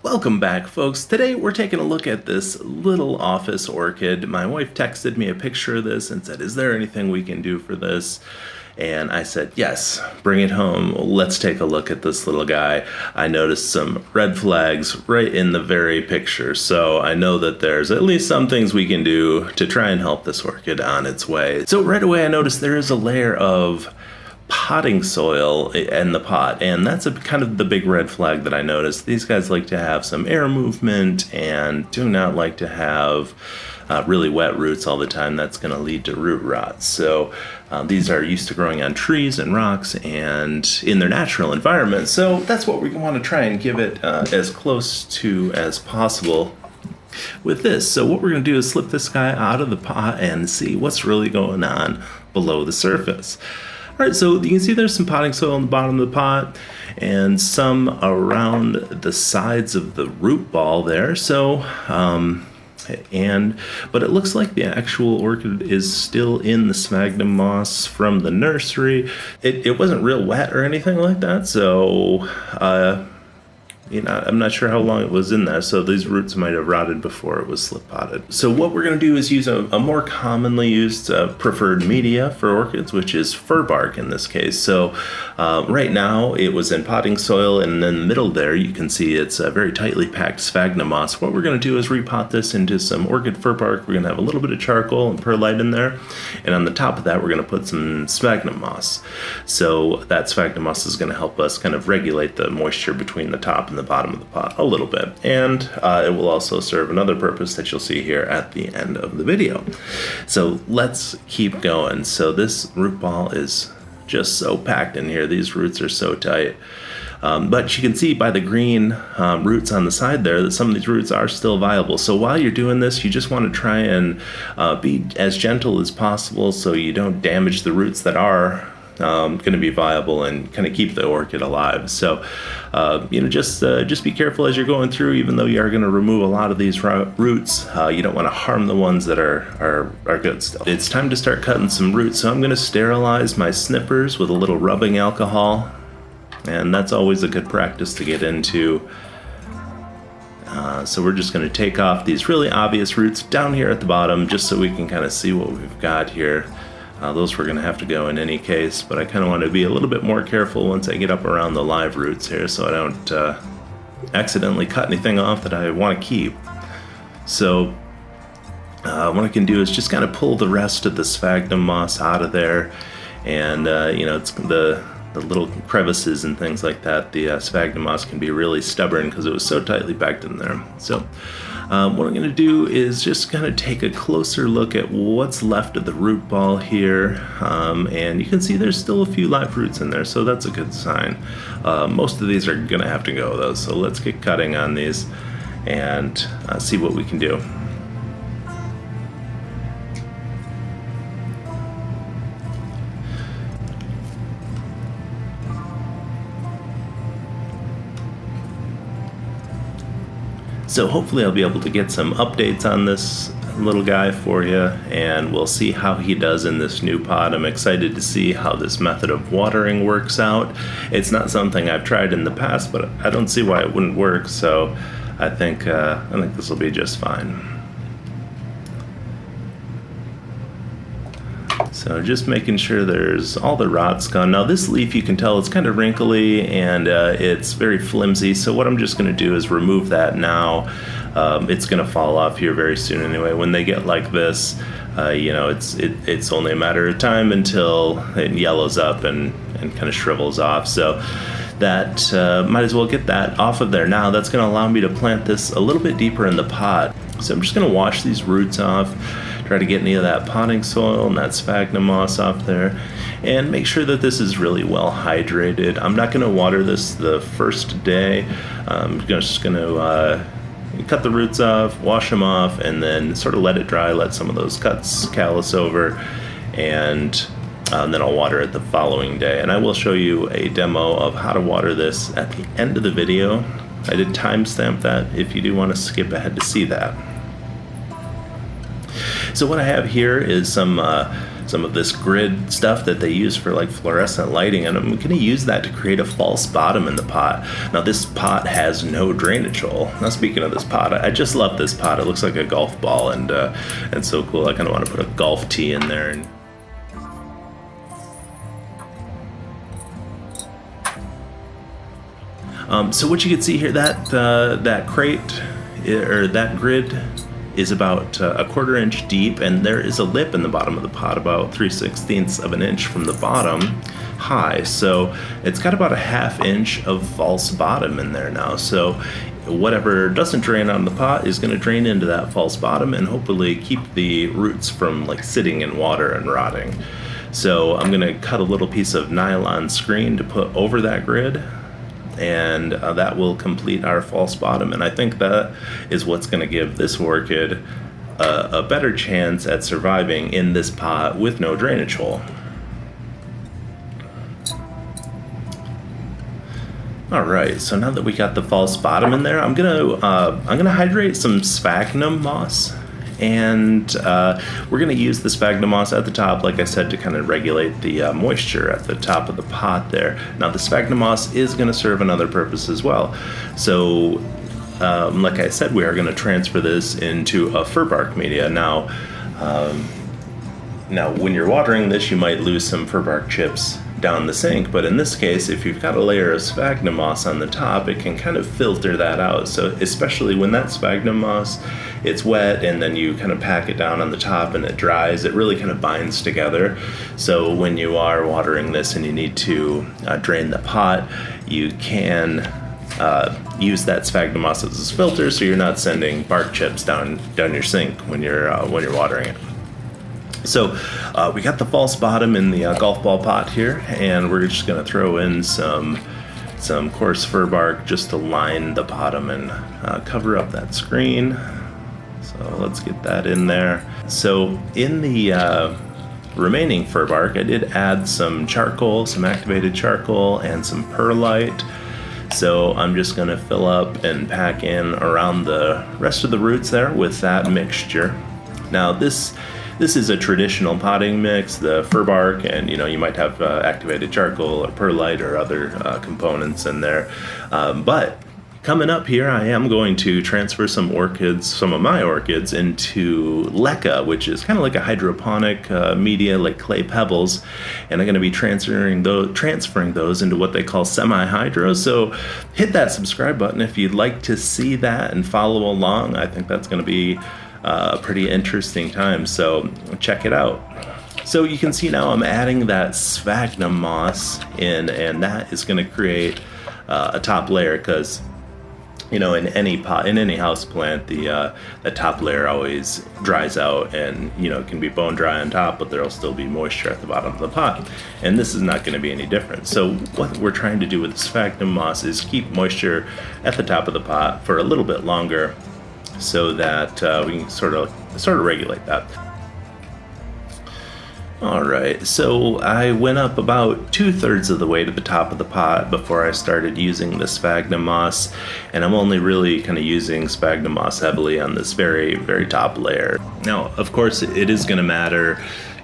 Welcome back, folks. Today we're taking a look at this little office orchid. My wife texted me a picture of this and said, is there anything we can do for this? And I said, yes, bring it home. Let's take a look at this little guy. I noticed some red flags right in the very picture, so I know that there's at least some things we can do to try and help this orchid on its way. So right away I noticed there is a layer of potting soil in the pot, and that's kind of the big red flag that I noticed. These guys like to have some air movement and do not like to have really wet roots all the time. That's going to lead to root rot. So these are used to growing on trees and rocks and in their natural environment. So that's what we want to try and give it as close to as possible with this. So what we're going to do is slip this guy out of the pot and see what's really going on below the surface. All right, so you can see there's some potting soil on the bottom of the pot and some around the sides of the root ball there. So, but it looks like the actual orchid is still in the sphagnum moss from the nursery. It wasn't real wet or anything like that, so I'm not sure how long it was in there, so these roots might have rotted before it was slip potted. So what we're going to do is use a more commonly used preferred media for orchids, which is fir bark in this case. So right now it was in potting soil, and in the middle there you can see it's a very tightly packed sphagnum moss. What we're going to do is repot this into some orchid fir bark. We're going to have a little bit of charcoal and perlite in there, and on the top of that we're going to put some sphagnum moss. So that sphagnum moss is going to help us kind of regulate the moisture between the top and the bottom of the pot a little bit, and it will also serve another purpose that you'll see here at the end of the video. So let's keep going. So this root ball is just so packed in here. These roots are so tight, but you can see by the green roots on the side there that some of these roots are still viable. So while you're doing this, you just want to try and be as gentle as possible so you don't damage the roots that are going to be viable and kind of keep the orchid alive. So just be careful as you're going through. Even though you are going to remove a lot of these roots, you don't want to harm the ones that are good still. It's time to start cutting some roots, so I'm going to sterilize my snippers with a little rubbing alcohol, and that's always a good practice to get into. So we're just going to take off these really obvious roots down here at the bottom just so we can kind of see what we've got here. Those were going to have to go in any case, but I kind of want to be a little bit more careful once I get up around the live roots here so I don't accidentally cut anything off that I want to keep. So what I can do is just kind of pull the rest of the sphagnum moss out of there, and it's the little crevices and things like that. The sphagnum moss can be really stubborn because it was so tightly packed in there. So what I'm going to do is just kind of take a closer look at what's left of the root ball here, and you can see there's still a few live roots in there, so that's a good sign. Most of these are going to have to go though, so let's get cutting on these and see what we can do. So hopefully I'll be able to get some updates on this little guy for you, and we'll see how he does in this new pot. I'm excited to see how this method of watering works out. It's not something I've tried in the past, but I don't see why it wouldn't work, so I think this will be just fine. So just making sure there's all the rot's gone. Now this leaf, you can tell it's kind of wrinkly and it's very flimsy, so what I'm just going to do is remove that now. It's going to fall off here very soon anyway. When they get like this, it's only a matter of time until it yellows up and kind of shrivels off. So that might as well get that off of there now. That's going to allow me to plant this a little bit deeper in the pot. So I'm just going to wash these roots off, try to get any of that potting soil and that sphagnum moss off there, and make sure that this is really well hydrated. I'm not going to water this the first day. I'm just going to cut the roots off, wash them off, and then sort of let it dry, let some of those cuts callus over, and then I'll water it the following day. And I will show you a demo of how to water this at the end of the video. I did timestamp that if you do want to skip ahead to see that. So what I have here is some some of this grid stuff that they use for like fluorescent lighting, and I'm going to use that to create a false bottom in the pot. Now this pot has no drainage hole. Now speaking of this pot, I just love this pot. It looks like a golf ball, and it's so cool. I kind of want to put a golf tee in there. And so what you can see here, that crate or that grid is about a 1/4 inch deep, and there is a lip in the bottom of the pot about 3/16 of an inch from the bottom high. So it's got about a 1/2 inch of false bottom in there now. So whatever doesn't drain out of the pot is going to drain into that false bottom and hopefully keep the roots from like sitting in water and rotting. So I'm going to cut a little piece of nylon screen to put over that grid, and that will complete our false bottom. And I think that is what's going to give this orchid a better chance at surviving in this pot with no drainage hole. All right, so now that we got the false bottom in there, I'm gonna hydrate some sphagnum moss, and we're gonna use the sphagnum moss at the top, like I said, to kind of regulate the moisture at the top of the pot there. Now the sphagnum moss is gonna serve another purpose as well. So like I said, we are gonna transfer this into a fir bark media. Now when you're watering this, you might lose some fir bark chips down the sink, but in this case, if you've got a layer of sphagnum moss on the top, it can kind of filter that out. So especially when that sphagnum moss, it's wet, and then you kind of pack it down on the top and it dries, it really kind of binds together. So when you are watering this and you need to drain the pot, you can use that sphagnum moss as a filter, so you're not sending bark chips down your sink when you're watering it. So we got the false bottom in the golf ball pot here, and we're just going to throw in some coarse fir bark just to line the bottom and cover up that screen. So let's get that in there. So in the remaining fir bark, I did add some charcoal, some activated charcoal, and some perlite. So I'm just going to fill up and pack in around the rest of the roots there with that mixture. Now this is a traditional potting mix, the fir bark, and you might have activated charcoal or perlite or other components in there. But coming up here, I am going to transfer some of my orchids into Leca, which is kind of like a hydroponic media, like clay pebbles, and I'm going to be transferring those into what they call semi-hydro. So hit that subscribe button if you'd like to see that and follow along. I think that's going to be a pretty interesting time, so check it out. So you can see now I'm adding that sphagnum moss in, and that is going to create a top layer, because in any pot, in any house plant, the top layer always dries out, and it can be bone dry on top, but there'll still be moisture at the bottom of the pot, and this is not going to be any different. So what we're trying to do with the sphagnum moss is keep moisture at the top of the pot for a little bit longer, so that we can sort of regulate that. All right, so I went up about 2/3 of the way to the top of the pot before I started using the sphagnum moss, and I'm only really kind of using sphagnum moss heavily on this very, very top layer. Now, of course, it is going to matter,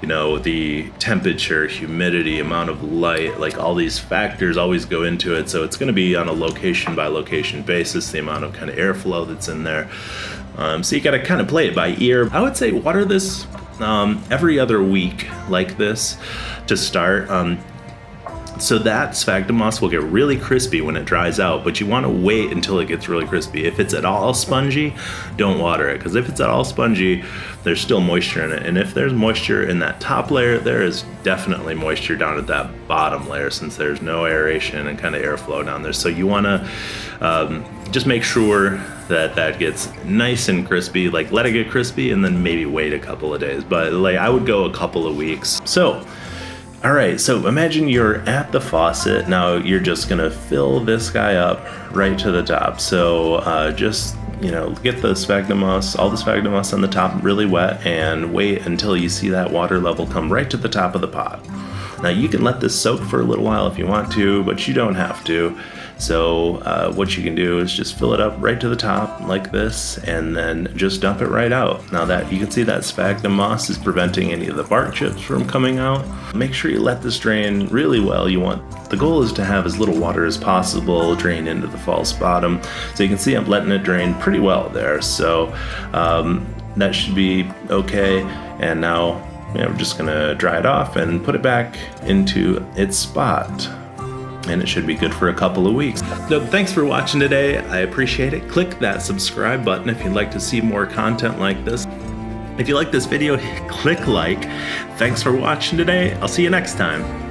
the temperature, humidity, amount of light, like all these factors always go into it. So it's going to be on a location by location basis, the amount of kind of airflow that's in there. So you got to kind of play it by ear. I would say water this every other week like this to start. So that sphagnum moss will get really crispy when it dries out, but you want to wait until it gets really crispy. If it's at all spongy, don't water it, because if it's at all spongy, there's still moisture in it. And if there's moisture in that top layer, there is definitely moisture down at that bottom layer, since there's no aeration and kind of airflow down there. So you want to just make sure that gets nice and crispy, like let it get crispy and then maybe wait a couple of days. But like I would go a couple of weeks. So all right, so imagine you're at the faucet. Now you're just gonna fill this guy up right to the top. So just, get the sphagnum moss, all the sphagnum moss on the top really wet, and wait until you see that water level come right to the top of the pot. Now you can let this soak for a little while if you want to, but you don't have to. So what you can do is just fill it up right to the top like this, and then just dump it right out. Now that you can see that sphagnum moss is preventing any of the bark chips from coming out. Make sure you let this drain really well. The goal is to have as little water as possible drain into the false bottom. So you can see I'm letting it drain pretty well there. So that should be okay. And now we're just gonna dry it off and put it back into its spot. And it should be good for a couple of weeks. So thanks for watching today. I appreciate it. Click that subscribe button if you'd like to see more content like this. If you like this video, click like. Thanks for watching today. I'll see you next time.